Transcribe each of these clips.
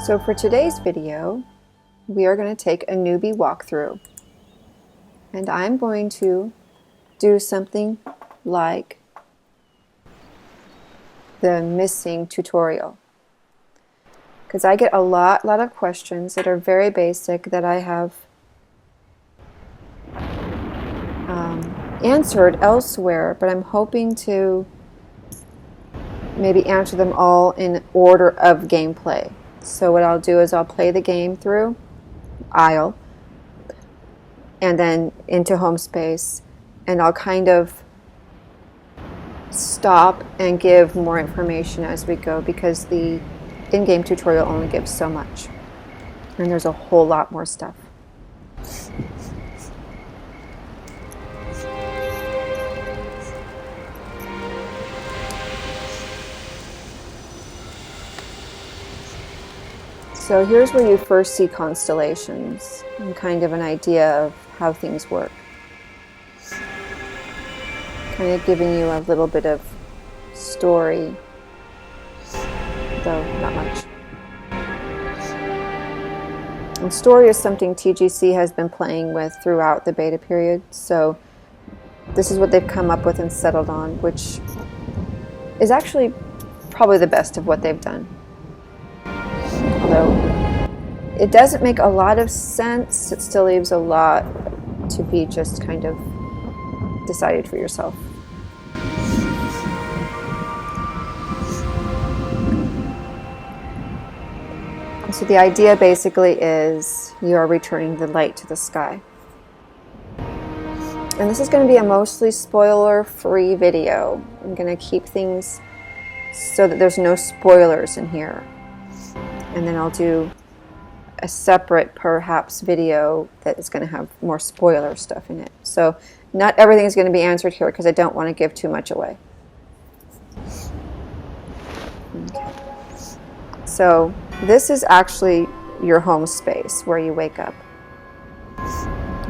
So for today's video, we are going to take a newbie walkthrough. And I'm going to do something like the missing tutorial. Because I get a lot of questions that are very basic that I have answered elsewhere, but I'm hoping to maybe answer them all in order of gameplay. So what I'll do is I'll play the game through Isle and then into home space, and I'll kind of stop and give more information as we go, because the in-game tutorial only gives so much and there's a whole lot more stuff. So here's where you first see constellations and kind of an idea of how things work. Kind of giving you a little bit of story, though not much. And story is something TGC has been playing with throughout the beta period, so this is what they've come up with and settled on, which is actually probably the best of what they've done. Although it doesn't make a lot of sense, it still leaves a lot to be just kind of decided for yourself. So the idea basically is you are returning the light to the sky. And this is going to be a mostly spoiler-free video. I'm going to keep things so that there's no spoilers in here. And then I'll do a separate, perhaps, video that is going to have more spoiler stuff in it. So not everything is going to be answered here because I don't want to give too much away. Okay. So this is actually your home space where you wake up.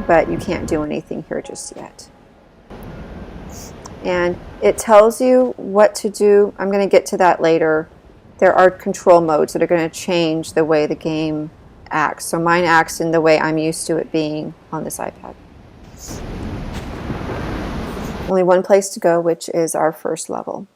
But you can't do anything here just yet. And it tells you what to do. I'm going to get to that later. There are control modes that are going to change the way the game acts. So mine acts in the way I'm used to it being on this iPad. Only one place to go, which is our first level.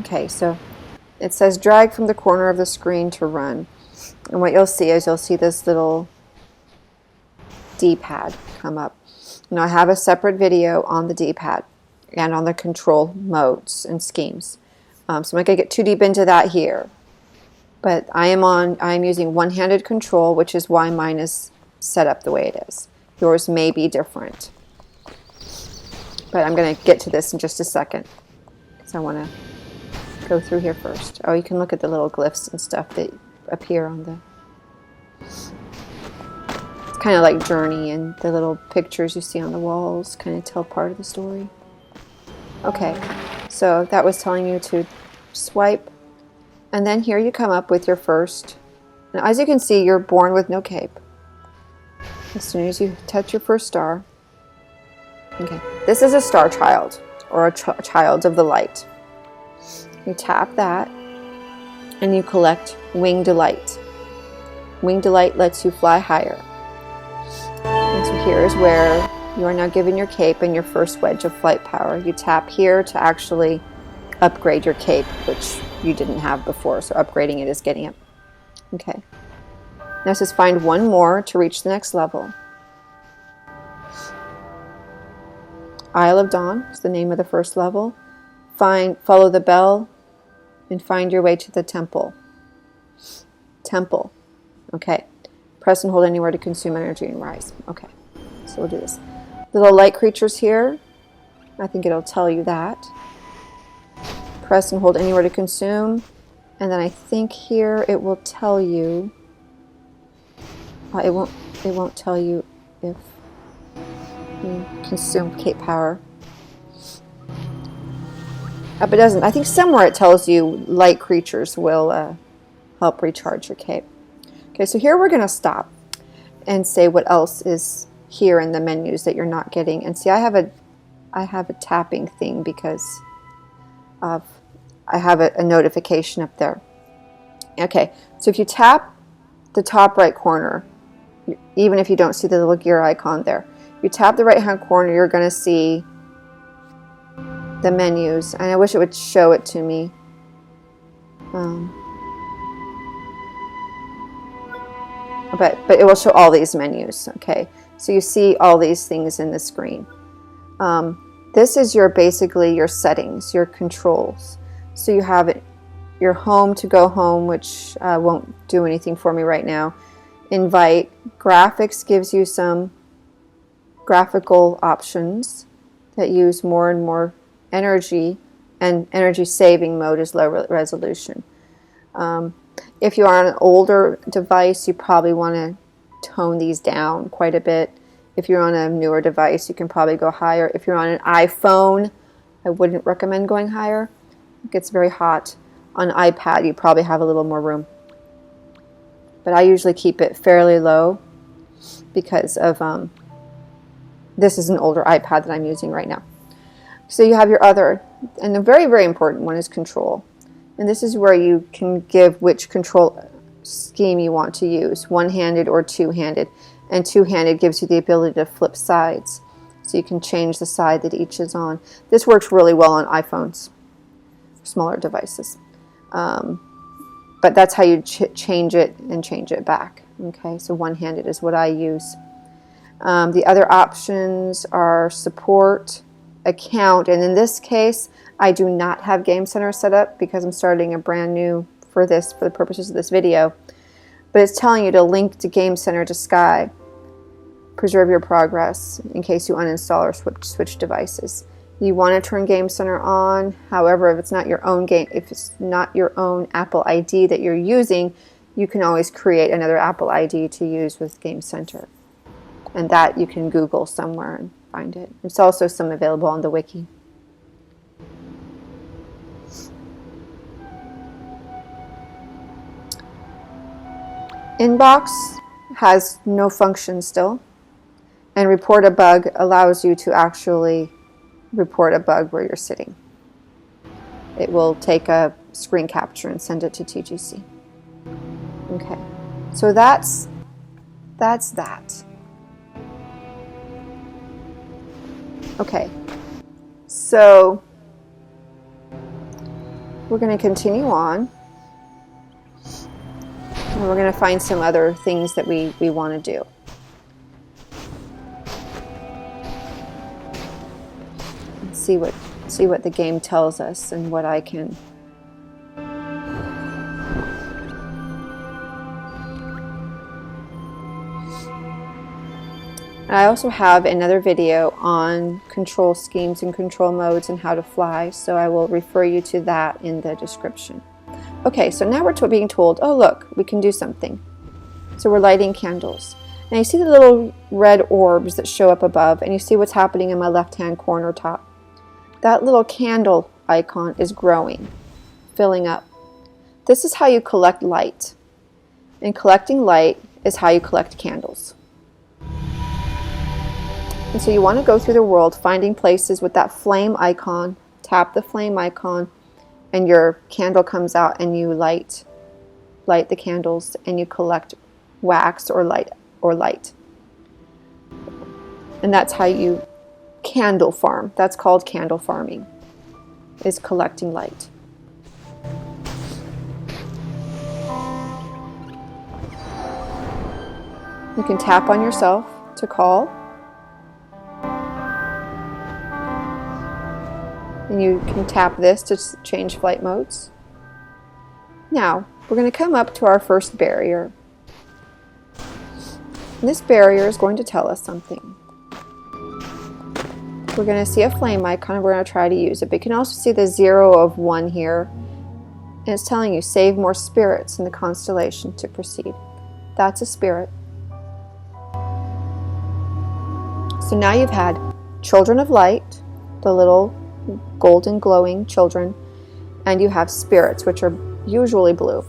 Okay, so it says drag from the corner of the screen to run. And what you'll see is you'll see this little D-pad come up. Now I have a separate video on the D-pad and on the control modes and schemes. So I'm not going to get too deep into that here. But I'm using one-handed control, which is why mine is set up the way it is. Yours may be different. But I'm going to get to this in just a second, because I want to go through here first. Oh, you can look at the little glyphs and stuff that appear on the... It's kind of like Journey, and the little pictures you see on the walls kind of tell part of the story. Okay, so that was telling you to swipe, and then here you come up with your first... Now, as you can see, you're born with no cape. As soon as you touch your first star... Okay, this is a star child, or a child of the light. You tap that, and you collect Wing Delight. Wing Delight lets you fly higher. And so here's where you are now given your cape and your first wedge of flight power. You tap here to actually upgrade your cape, which you didn't have before, so upgrading it is getting it. Okay. Now it says find one more to reach the next level. Isle of Dawn is the name of the first level. Follow the bell and find your way to the temple. Temple. Okay. Press and hold anywhere to consume energy and rise. Okay. So we'll do this. Little light creatures here. I think it'll tell you that. Press and hold anywhere to consume. And then I think here it will tell you, it won't tell you if you consume cape power. But it doesn't. I think somewhere it tells you light creatures will help recharge your cape. Okay, so here we're going to stop and say what else is here in the menus that you're not getting. And see, I have a tapping thing because of I have a notification up there. Okay, so if you tap the top right corner, even if you don't see the little gear icon there, you tap the right hand corner, you're going to see the menus, and I wish it would show it to me. But it will show all these menus. Okay, so you see all these things in the screen. This is basically your settings, your controls. So you have your home to go home, which won't do anything for me right now. Invite. Graphics gives you some graphical options that use more and more energy, and energy saving mode is low resolution. If you're on an older device, you probably want to tone these down quite a bit. If you're on a newer device, you can probably go higher. If you're on an iPhone, I wouldn't recommend going higher. It gets very hot. On an iPad, you probably have a little more room. But I usually keep it fairly low because of this is an older iPad that I'm using right now. So you have your other, and the very, very important one is control. And this is where you can give which control scheme you want to use, one-handed or two-handed. And two-handed gives you the ability to flip sides. So you can change the side that each is on. This works really well on iPhones, smaller devices. But that's how you change it and change it back. Okay, so one-handed is what I use. The other options are support, account, and in this case, I do not have Game Center set up because I'm starting a brand new for the purposes of this video. But it's telling you to link to Game Center to Sky. Preserve your progress in case you uninstall or switch devices. You want to turn Game Center on. However, if it's not your own Apple ID that you're using, you can always create another Apple ID to use with Game Center. And that you can Google somewhere and find it. There's also some available on the wiki. Inbox has no function still, and report a bug allows you to actually report a bug where you're sitting. It will take a screen capture and send it to TGC. Okay, so that's that. Okay, so we're going to continue on. And we're going to find some other things that we want to do. And see what the game tells us and what I can. I also have another video on control schemes and control modes and how to fly, so I will refer you to that in the description. Okay, so now we're being told, oh look, we can do something. So we're lighting candles. Now you see the little red orbs that show up above, and you see what's happening in my left-hand corner top. That little candle icon is growing, filling up. This is how you collect light. And collecting light is how you collect candles. And so you want to go through the world finding places with that flame icon. Tap the flame icon, and your candle comes out, and you light the candles, and you collect wax or light. And that's how you candle farm. That's called candle farming, is collecting light. You can tap on yourself to call. And you can tap this to change flight modes. Now, we're going to come up to our first barrier. And this barrier is going to tell us something. we're going to see a flame icon. We're going to try to use it. But you can also see the 0 of 1 here. And it's telling you, save more spirits in the constellation to proceed. That's a spirit. So now you've had children of light, the little golden glowing children, and you have spirits, which are usually blue.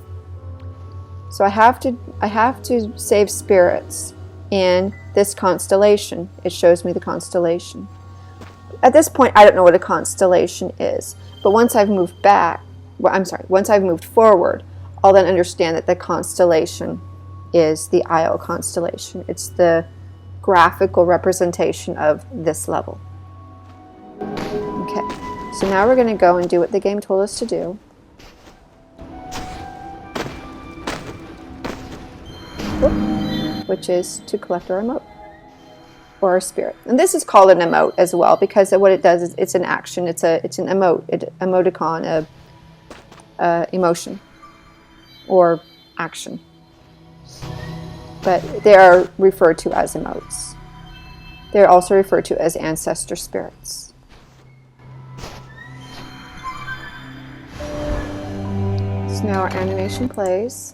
So I have to save spirits in this constellation. It shows me the constellation. At this point, I don't know what a constellation is, but once I've moved back, once I've moved forward, I'll then understand that the constellation is the Io constellation. It's the graphical representation of this level. Okay, so now we're going to go and do what the game told us to do. Which is to collect our emote or our spirit. And this is called an emote as well, because what it does is it's an action. It's an emoticon, emotion or action. But they are referred to as emotes. They're also referred to as ancestor spirits. So now our animation plays.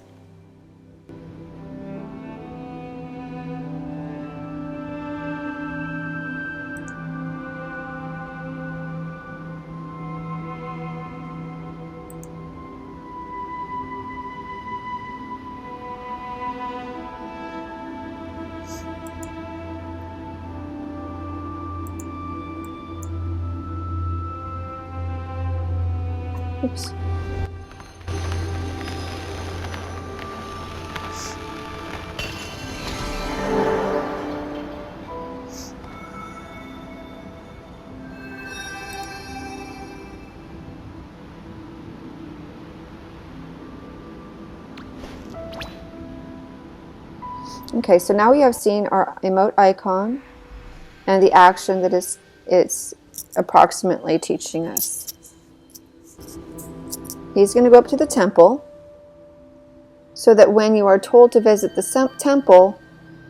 Oops. Okay, so now we have seen our emote icon and the action that it's approximately teaching us. He's going to go up to the temple so that when you are told to visit the temple,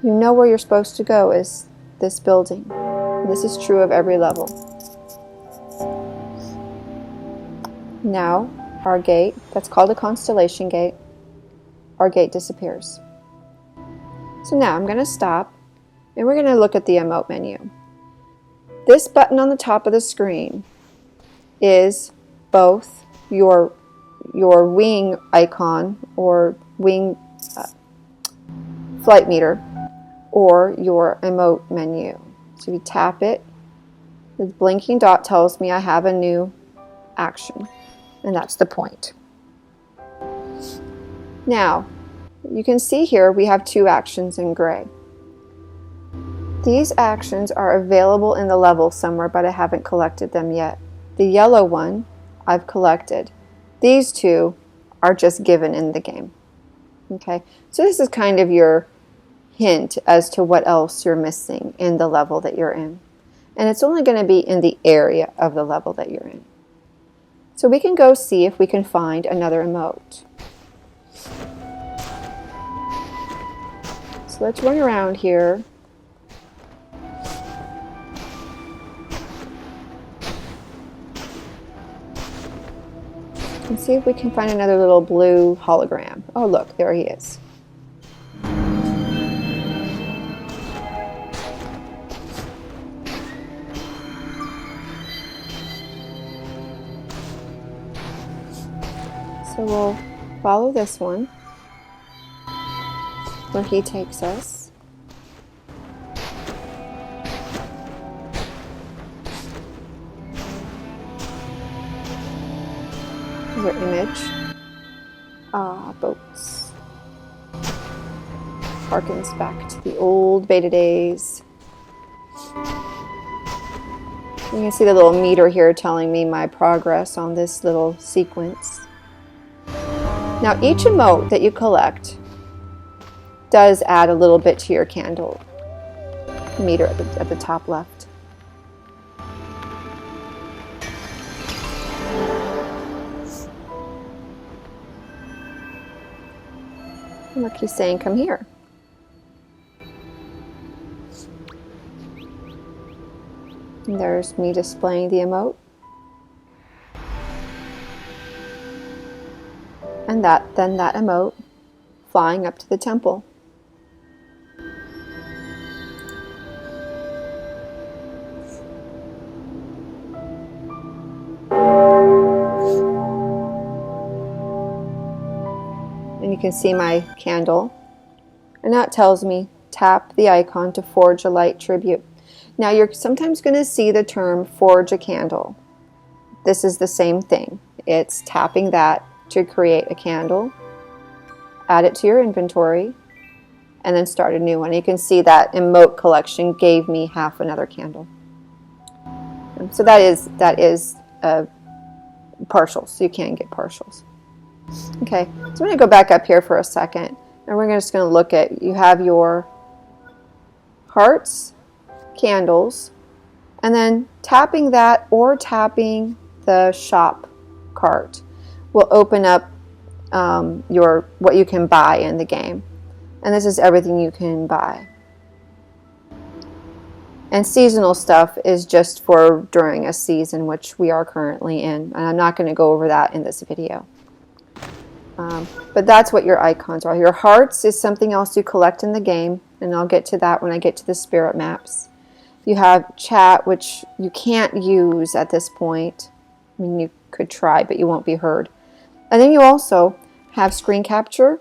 you know where you're supposed to go is this building. And this is true of every level. Now, our gate, that's called a constellation gate, our gate disappears. So now I'm going to stop and we're going to look at the emote menu. This button on the top of the screen is both your wing icon or wing flight meter or your emote menu. So if you tap it, the blinking dot tells me I have a new action, and that's the point. Now, you can see here we have two actions in gray. These actions are available in the level somewhere, but I haven't collected them yet. The yellow one I've collected. These two are just given in the game. Okay, so this is kind of your hint as to what else you're missing in the level that you're in. And it's only going to be in the area of the level that you're in. So we can go see if we can find another emote. So let's run around here. And see if we can find another little blue hologram. Oh look, there he is. So we'll follow this one, where he takes us. Your image. Boats. Harkens back to the old beta days. You can see the little meter here telling me my progress on this little sequence. Now each emote that you collect does add a little bit to your candle meter at the top left. Look, he's saying, come here. And there's me displaying the emote. And then that emote flying up to the temple. And you can see my candle. And that tells me tap the icon to forge a light tribute. Now you're sometimes going to see the term forge a candle. This is the same thing. It's tapping that to create a candle, add it to your inventory, and then start a new one. You can see that emote collection gave me half another candle. And so that is partials. So you can get partials. Okay, so I'm going to go back up here for a second, and we're just going to look at, you have your hearts, candles, and then tapping that or tapping the shop cart will open up what you can buy in the game. And this is everything you can buy. And seasonal stuff is just for during a season, which we are currently in. And I'm not going to go over that in this video. But that's what your icons are. Your hearts is something else you collect in the game, and I'll get to that when I get to the spirit maps. You have chat, which you can't use at this point. I mean, you could try, but you won't be heard. And then you also have screen capture,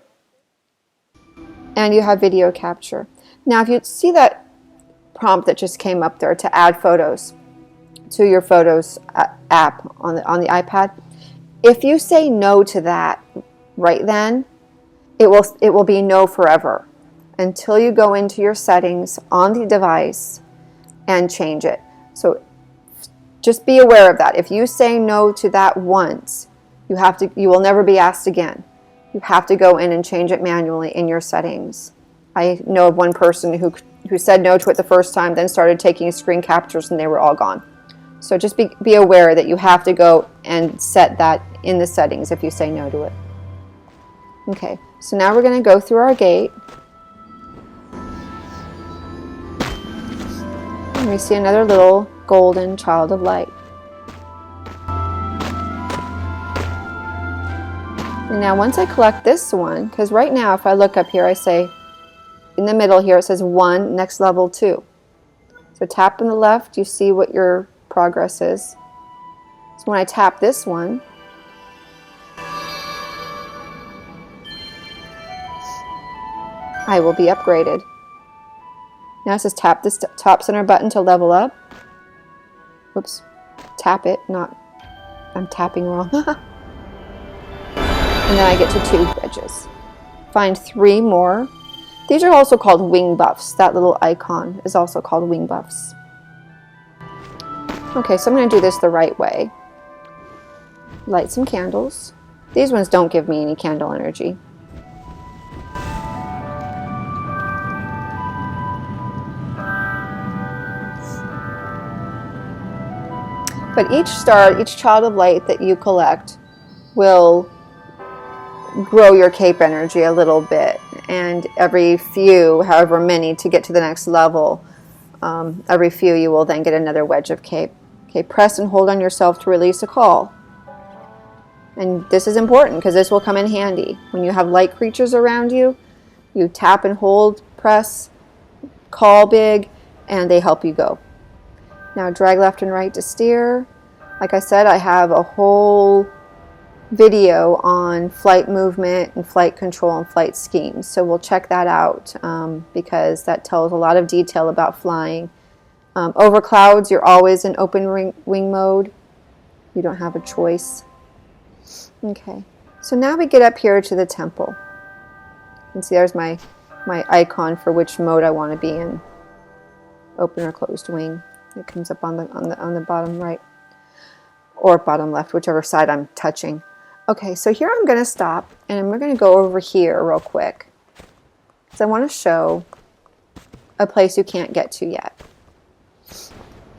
and you have video capture. Now, if you see that prompt that just came up there to add photos to your Photos app on the iPad, if you say no to that right then, it will be no forever until you go into your settings on the device and change it. So just be aware of that. If you say no to that once, you will never be asked again. You have to go in and change it manually in your settings. I know of one person who said no to it the first time, then started taking screen captures, and they were all gone. So just be aware that you have to go and set that in the settings if you say no to it. Okay, so now we're going to go through our gate. And we see another little golden child of light. And now once I collect this one, because right now if I look up here, I say, in the middle here it says 1, next level 2. So tap on the left, you see what your progress is. So when I tap this one, I will be upgraded. Now it says tap this top center button to level up. Whoops, tap it, I'm tapping wrong. And then I get to 2 wedges. Find 3 more. These are also called wing buffs. That little icon is also called wing buffs. Okay, so I'm going to do this the right way. Light some candles. These ones don't give me any candle energy. But each star, each child of light that you collect will grow your cape energy a little bit. And every few, however many, to get to the next level, every few you will then get another wedge of cape. Okay, press and hold on yourself to release a call. And this is important because this will come in handy. When you have light creatures around you, you tap and hold, press, call big, and they help you go. Now drag left and right to steer. Like I said, I have a whole video on flight movement and flight control and flight schemes. So we'll check that out because that tells a lot of detail about flying. Over clouds, you're always in open wing mode. You don't have a choice. Okay, so now we get up here to the temple. You can see there's my icon for which mode I want to be in. Open or closed wing. It comes up on the bottom right or bottom left, whichever side I'm touching. Okay, so here I'm going to stop, and we're going to go over here real quick because I want to show a place you can't get to yet.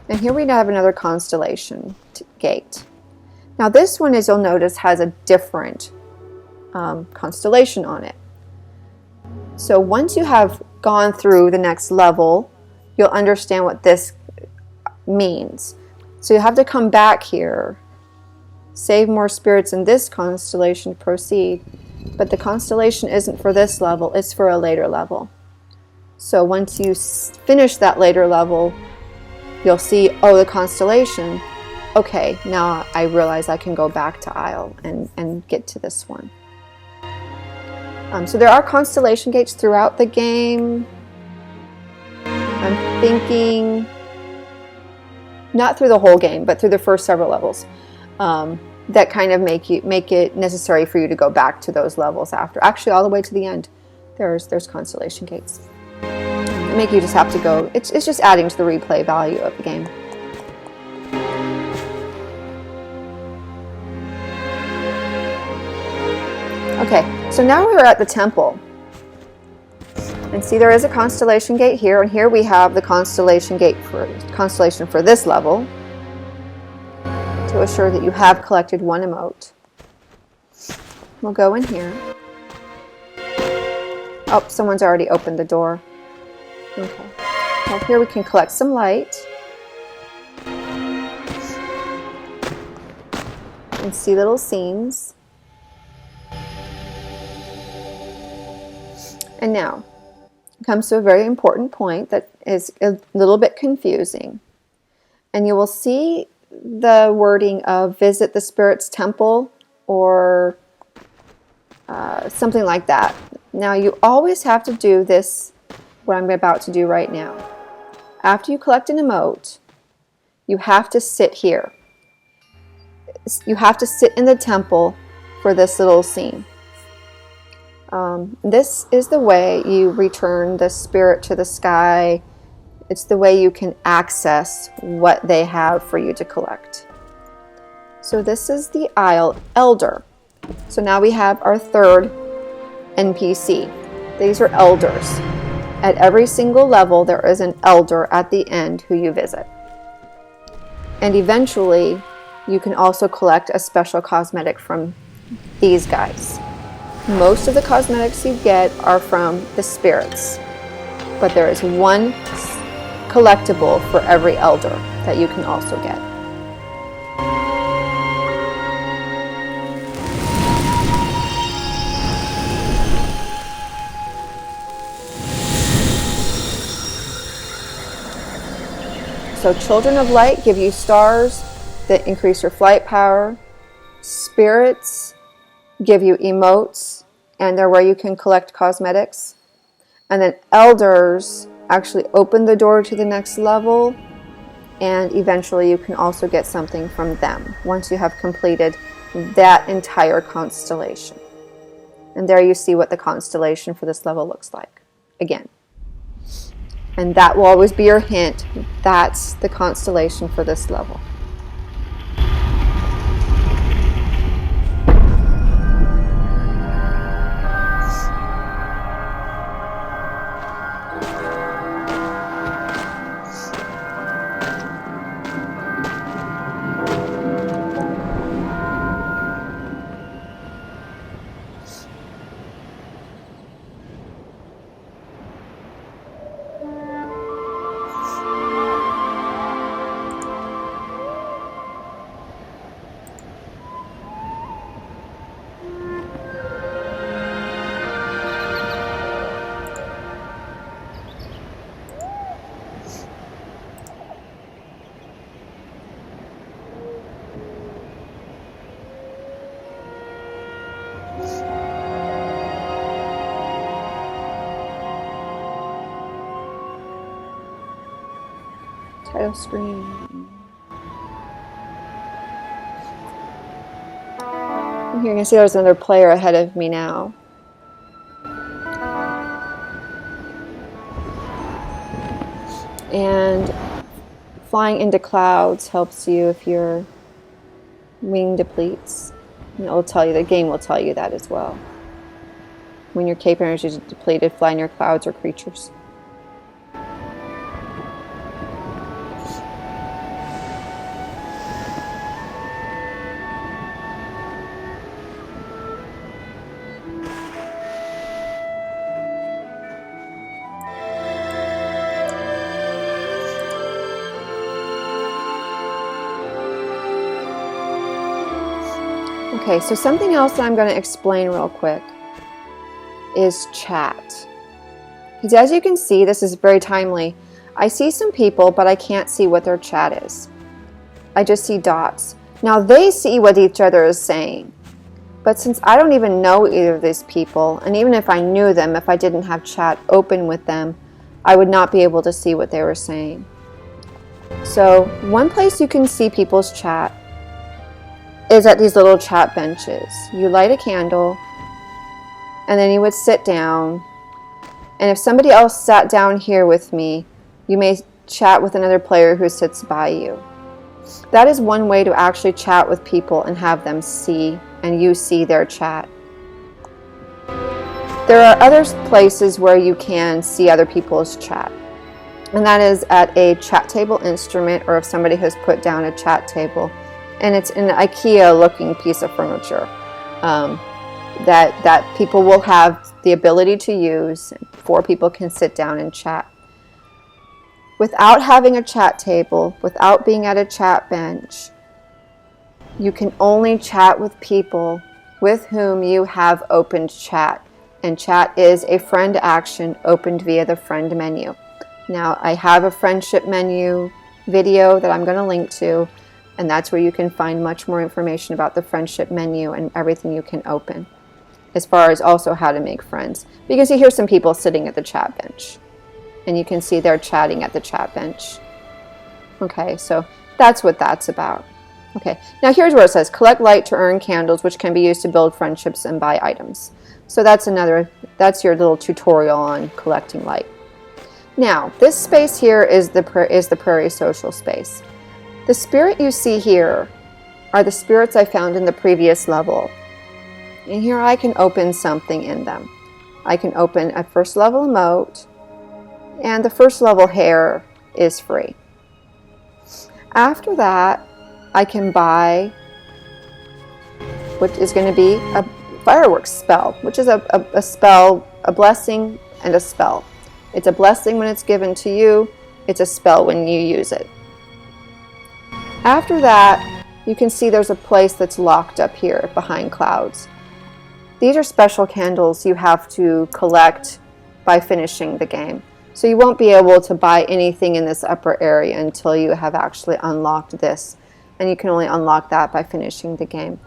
And here we have another constellation gate. Now this one, as you'll notice, has a different constellation on it. So once you have gone through the next level, you'll understand what this means. So you have to come back here, save more spirits in this constellation to proceed. But the constellation isn't for this level, it's for a later level. So once you finish that later level, you'll see, oh, the constellation. Okay, now I realize I can go back to Isle and get to this one. So there are constellation gates throughout the game. I'm thinking, not through the whole game, but through the first several levels, that kind of make it necessary for you to go back to those levels after. Actually, all the way to the end, there's constellation gates. Make you just have to go. It's just adding to the replay value of the game. Okay, so now we're at the temple. And see, there is a constellation gate here, and here we have the constellation for this level to assure that you have collected one emote. We'll go in here. Oh, someone's already opened the door. Okay. Well, here we can collect some light and see little scenes. And now comes to a very important point that is a little bit confusing. And you will see the wording of visit the spirit's temple or something like that. Now you always have to do this, what I'm about to do right now. After you collect an emote, you have to sit here. You have to sit in the temple for this little scene. This is the way you return the spirit to the sky. It's the way you can access what they have for you to collect. So this is the Isle Elder. So now we have our third NPC. These are elders. At every single level, there is an elder at the end who you visit. And eventually, you can also collect a special cosmetic from these guys. Most of the cosmetics you get are from the spirits, but there is one collectible for every elder that you can also get. So Children of Light give you stars that increase your flight power. Spirits give you emotes, and they're where you can collect cosmetics. And then elders actually open the door to the next level, and eventually you can also get something from them once you have completed that entire constellation. And there you see what the constellation for this level looks like again. And that will always be your hint. That's the constellation for this level. Title screen. Here you can see there's another player ahead of me now. And flying into clouds helps you if your wing depletes. And it'll tell you, the game will tell you that as well. When your cape energy is depleted, fly near clouds or creatures. Okay, so something else that I'm going to explain real quick is chat. Because as you can see, this is very timely. I see some people, but I can't see what their chat is. I just see dots. Now they see what each other is saying. But since I don't even know either of these people, and even if I knew them, if I didn't have chat open with them, I would not be able to see what they were saying. So one place you can see people's chat is at these little chat benches. You light a candle, and then you would sit down. And if somebody else sat down here with me, you may chat with another player who sits by you. That is one way to actually chat with people and have them see, and you see their chat. There are other places where you can see other people's chat, and that is at a chat table instrument, or if somebody has put down a chat table, and it's an IKEA looking piece of furniture that people will have the ability to use. 4 people can sit down and chat. Without having a chat table, without being at a chat bench, you can only chat with people with whom you have opened chat. And chat is a friend action opened via the friend menu. Now, I have a friendship menu video that I'm going to link to, and that's where you can find much more information about the friendship menu and everything you can open, as far as also how to make friends. But you can see here's some people sitting at the chat bench, and you can see they're chatting at the chat bench. Okay, so that's what that's about. Okay, now here's where it says collect light to earn candles, which can be used to build friendships and buy items. So that's your little tutorial on collecting light. Now, this space here is the prairie social space. The spirit you see here are the spirits I found in the previous level. And here I can open something in them. I can open a first level emote, and the first level hair is free. After that, I can buy what is going to be a fireworks spell, which is a spell, a blessing and a spell. It's a blessing when it's given to you. It's a spell when you use it. After that, you can see there's a place that's locked up here behind clouds. These are special candles you have to collect by finishing the game. So you won't be able to buy anything in this upper area until you have actually unlocked this. And you can only unlock that by finishing the game.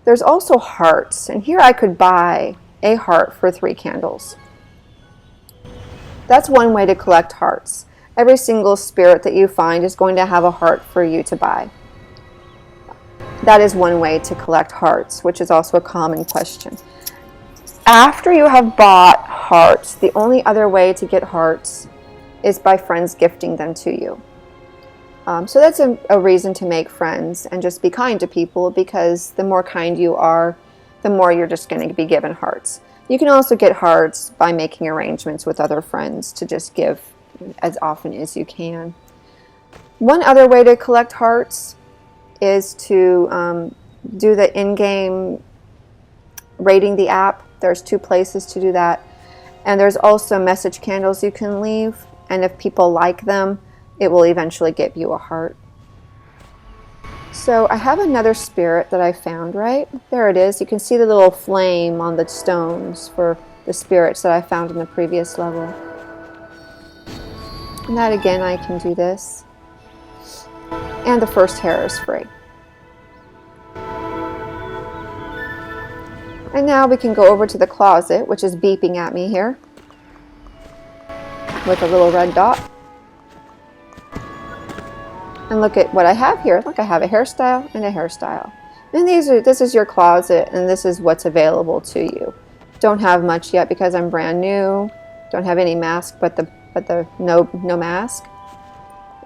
There's also hearts, and here I could buy a heart for 3 candles. That's one way to collect hearts. Every single spirit that you find is going to have a heart for you to buy. That is one way to collect hearts, which is also a common question. After you have bought hearts, the only other way to get hearts is by friends gifting them to you. So that's a reason to make friends and just be kind to people, because the more kind you are, the more you're just going to be given hearts. You can also get hearts by making arrangements with other friends to just give as often as you can. One other way to collect hearts is to do the in-game rating the app. There's 2 places to do that. And there's also message candles you can leave, and if people like them, it will eventually give you a heart. So I have another spirit that I found, right? There it is. You can see the little flame on the stones for the spirits that I found in the previous level. And that again, I can do this. And the first hair is free. And now we can go over to the closet, which is beeping at me here with a little red dot. And look at what I have here. Look, I have a hairstyle and a hairstyle. And this is your closet, and this is what's available to you. Don't have much yet because I'm brand new. Don't have any mask but the no mask.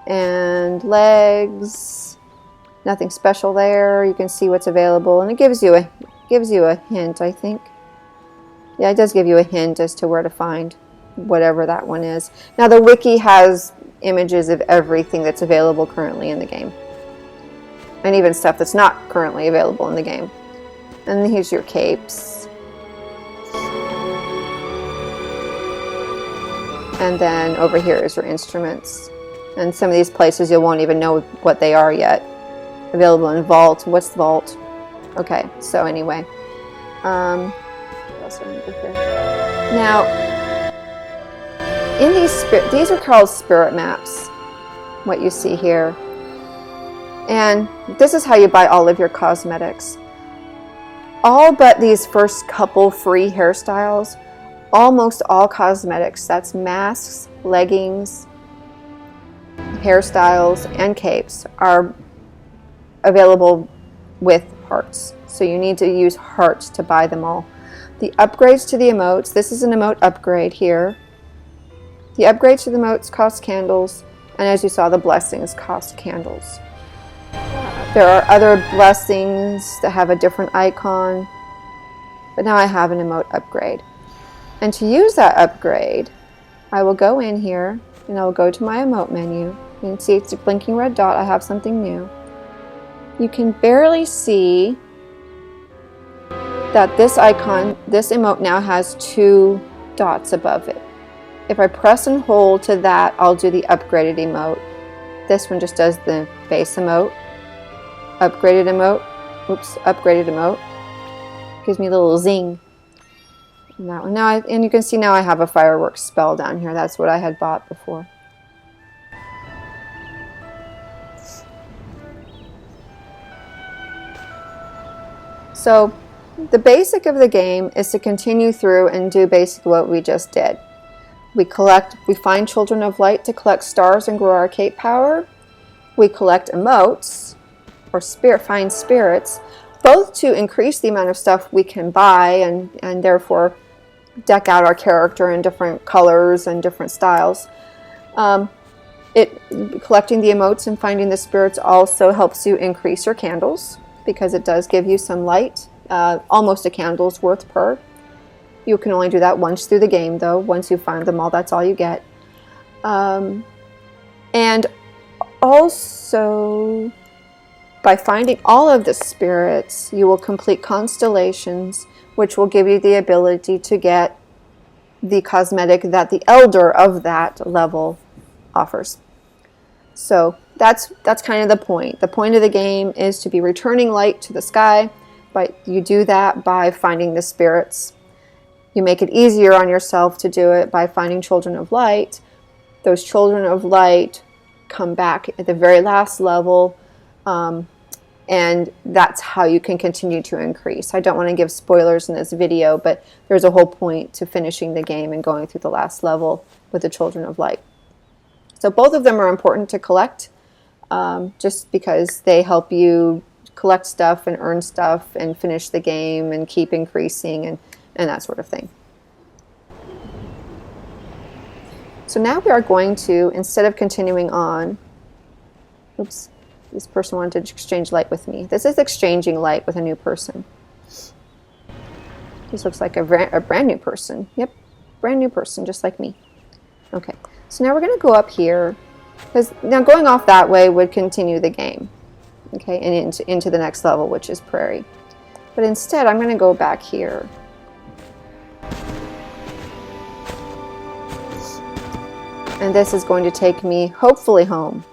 And legs. Nothing special there. You can see what's available, and it gives you a hint, I think. Yeah, it does give you a hint as to where to find whatever that one is. Now the wiki has images of everything that's available currently in the game, and even stuff that's not currently available in the game. And here's your capes, and then over here is your instruments. And some of these places you won't even know what they are yet. Available in vault. What's the vault? Okay, so anyway, what else do I need to do? Now, in these are called spirit maps, what you see here. And this is how you buy all of your cosmetics. All but these first couple free hairstyles, almost all cosmetics, that's masks, leggings, hairstyles, and capes, are available with hearts. So you need to use hearts to buy them all. The upgrades to the emotes, this is an emote upgrade here. The upgrades to the emotes cost candles, and as you saw, the blessings cost candles. There are other blessings that have a different icon, but now I have an emote upgrade. And to use that upgrade, I will go in here and I will go to my emote menu. You can see it's a blinking red dot. I have something new. You can barely see that this icon, this emote now has 2 dots above it. If I press and hold to that, I'll do the upgraded emote. This one just does the base emote. Upgraded emote. Oops, upgraded emote. Gives me a little zing. And that one. Now, and you can see now I have a fireworks spell down here. That's what I had bought before. So the basic of the game is to continue through and do basically what we just did. We find children of light to collect stars and grow our cape power. We collect emotes, or find spirits, both to increase the amount of stuff we can buy and therefore deck out our character in different colors and different styles. Collecting the emotes and finding the spirits also helps you increase your candles, because it does give you some light, almost a candle's worth per. You can only do that once through the game, though. Once you find them all, that's all you get. And also, by finding all of the spirits, you will complete constellations, which will give you the ability to get the cosmetic that the elder of that level offers. So that's kind of the point. The point of the game is to be returning light to the sky, but you do that by finding the spirits. You make it easier on yourself to do it by finding children of light. Those children of light come back at the very last level, and that's how you can continue to increase. I don't want to give spoilers in this video, but there's a whole point to finishing the game and going through the last level with the children of light. So both of them are important to collect, just because they help you collect stuff and earn stuff and finish the game and keep increasing and that sort of thing. So now we are going to, instead of continuing on, oops, this person wanted to exchange light with me. This is exchanging light with a new person. This looks like a brand new person. Yep, brand new person, just like me. Okay, so now we're going to go up here, because now going off that way would continue the game, okay, and into the next level, which is Prairie. But instead, I'm going to go back here. And this is going to take me, hopefully, home.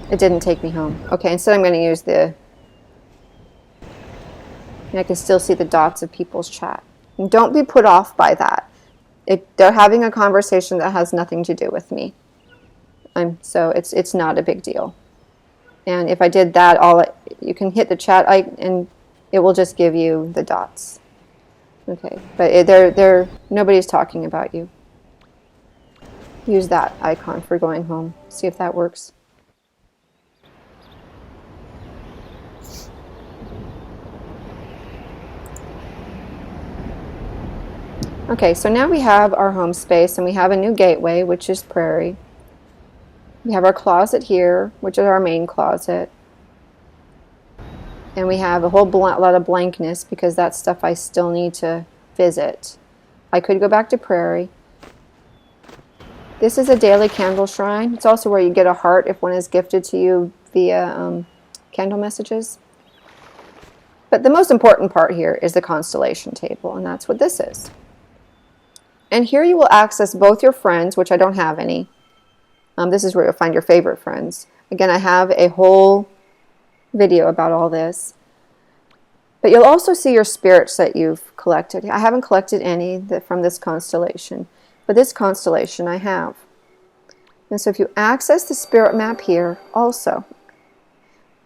It didn't take me home. Okay, instead I'm going to use and I can still see the dots of people's chat. And don't be put off by that. They're having a conversation that has nothing to do with me. So it's not a big deal. And if I did that, you can hit the chat and it will just give you the dots. Okay, but nobody's talking about you. Use that icon for going home. See if that works. Okay, so now we have our home space and we have a new gateway, which is Prairie. We have our closet here, which is our main closet. And we have a whole lot of blankness because that's stuff I still need to visit. I could go back to Prairie. This is a daily candle shrine. It's also where you get a heart if one is gifted to you via candle messages. But the most important part here is the Constellation Table, and that's what this is. And here you will access both your friends, which I don't have any. This is where you'll find your favorite friends. Again, I have a whole video about all this. But you'll also see your spirits that you've collected. I haven't collected any from this constellation, but this constellation I have. And so if you access the spirit map here also.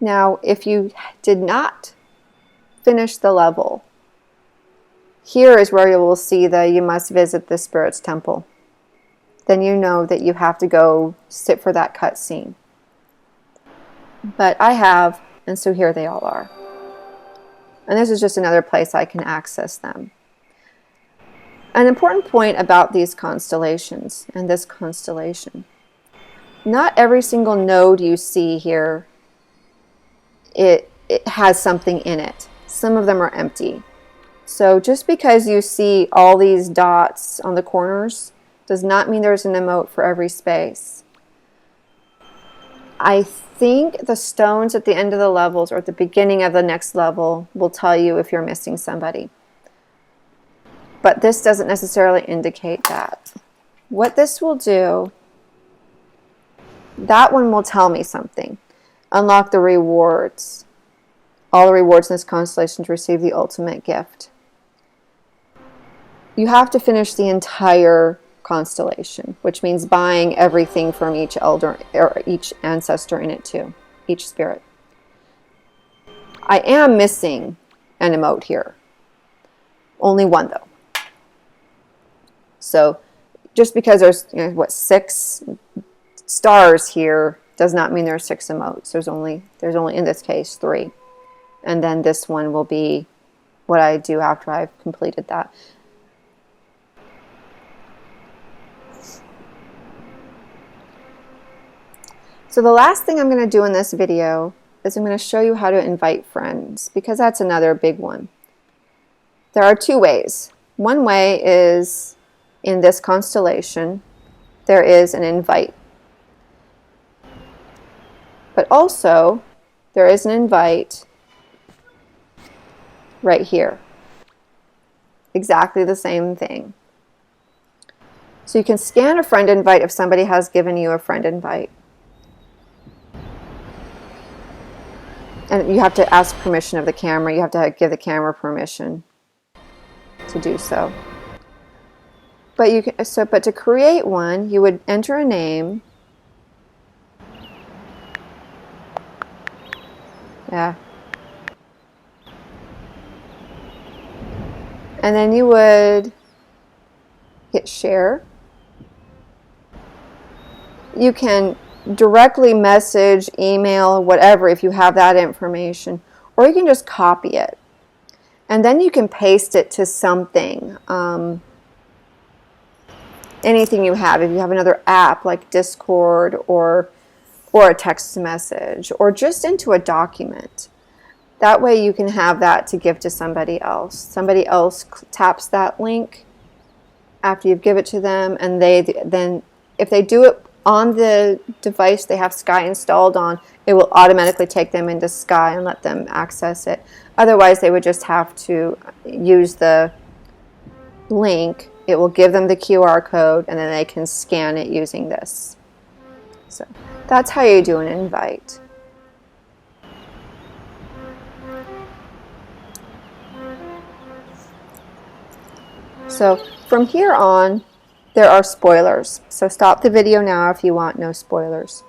Now, if you did not finish the level, here is where you will see that you must visit the spirit's temple. Then you know that you have to go sit for that cutscene. But I have, and so here they all are. And this is just another place I can access them. An important point about these constellations and this constellation. Not every single node you see here, it has something in it. Some of them are empty. So just because you see all these dots on the corners does not mean there's an emote for every space. I think the stones at the end of the levels or at the beginning of the next level will tell you if you're missing somebody. But this doesn't necessarily indicate that. What this will do, that one will tell me something. Unlock the rewards. All the rewards in this constellation to receive the ultimate gift. You have to finish the entire constellation, which means buying everything from each elder or each ancestor in it too, each spirit. I am missing an emote here. Only one though. So just because there's 6 stars here does not mean there are 6 emotes. There's only in this case 3. And then this one will be what I do after I've completed that. So the last thing I'm going to do in this video is I'm going to show you how to invite friends, because that's another big one. There are 2 ways. One way is in this constellation, there is an invite. But also, there is an invite right here. Exactly the same thing. So you can scan a friend invite if somebody has given you a friend invite. And you have to ask permission of the camera. You have to give the camera permission to do so. But but to create one, you would enter a name. Yeah. And then you would hit share. You can directly message, email, whatever, if you have that information, or you can just copy it and then you can paste it to something, anything you have. If you have another app like Discord or a text message or just into a document, that way you can have that to give to somebody else. Somebody else taps that link after you give it to them, and then if they do it on the device they have Sky installed on, it will automatically take them into Sky and let them access it. Otherwise, they would just have to use the link. It will give them the QR code, and then they can scan it using this. So that's how you do an invite. So from here on, there are spoilers. So stop the video now if you want no spoilers.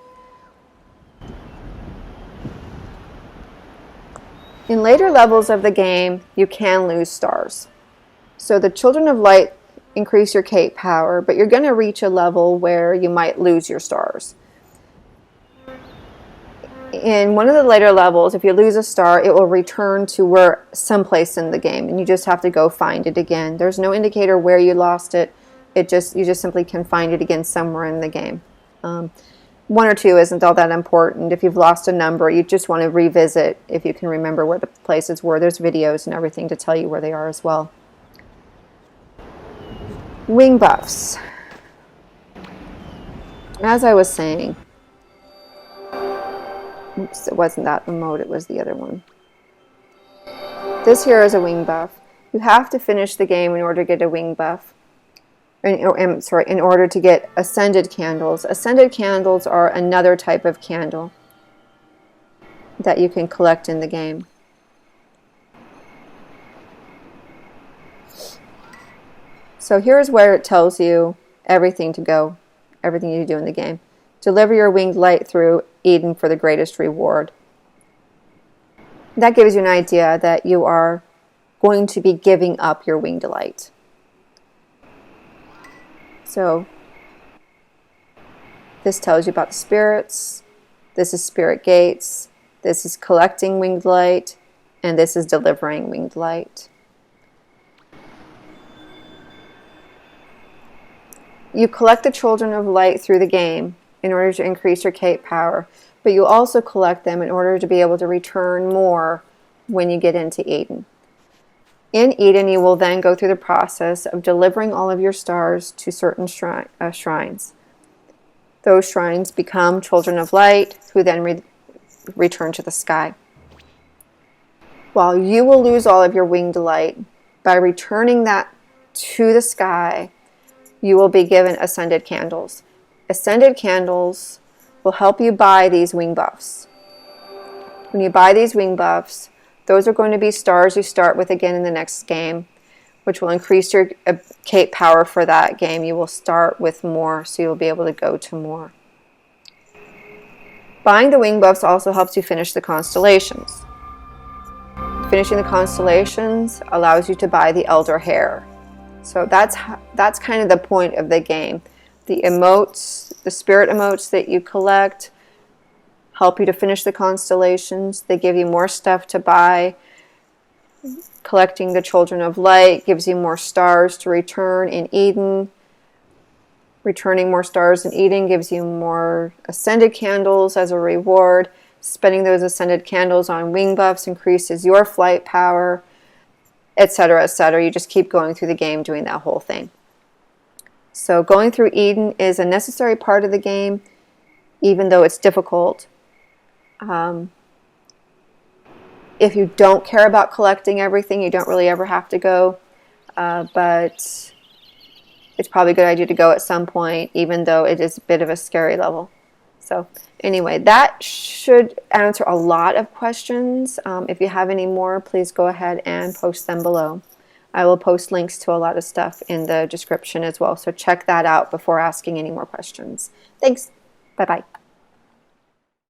In later levels of the game, you can lose stars. So the Children of Light increase your cape power, but you're going to reach a level where you might lose your stars. In one of the later levels, if you lose a star, it will return to someplace in the game, and you just have to go find it again. There's no indicator where you lost it. You just simply can find it again somewhere in the game. 1 or 2 isn't all that important. If you've lost a number, you just want to revisit if you can remember where the places were. There's videos and everything to tell you where they are as well. Wing buffs. As I was saying, oops, it wasn't that emote, it was the other one. This here is a wing buff. You have to finish the game in order to get a wing buff. in order to get ascended candles. Ascended candles are another type of candle that you can collect in the game. So here's where it tells you everything to go, everything you do in the game. Deliver your winged light through Eden for the greatest reward. That gives you an idea that you are going to be giving up your winged light. So this tells you about the spirits. This is spirit gates. This is collecting winged light. And this is delivering winged light. You collect the children of light through the game in order to increase your cape power, but you also collect them in order to be able to return more when you get into Eden. In Eden, you will then go through the process of delivering all of your stars to certain shrines. Those shrines become children of light, who then return to the sky. While you will lose all of your winged light, by returning that to the sky, you will be given ascended candles. Ascended candles will help you buy these wing buffs. When you buy these wing buffs, those are going to be stars you start with again in the next game, which will increase your cape power for that game. You will start with more, so you'll be able to go to more. Buying the wing buffs also helps you finish the constellations. Finishing the constellations allows you to buy the elder hair. So that's kind of the point of the game. The emotes, the spirit emotes that you collect, help you to finish the constellations. They give you more stuff to buy. Collecting the children of light gives you more stars to return in Eden. Returning more stars in Eden gives you more ascended candles as a reward. Spending those ascended candles on wing buffs increases your flight power, etc., etc. You just keep going through the game doing that whole thing. So going through Eden is a necessary part of the game, even though it's difficult. If you don't care about collecting everything, you don't really ever have to go. But it's probably a good idea to go at some point, even though it is a bit of a scary level. So anyway, that should answer a lot of questions. If you have any more, please go ahead and post them below. I will post links to a lot of stuff in the description as well, so check that out before asking any more questions. Thanks. Bye-bye.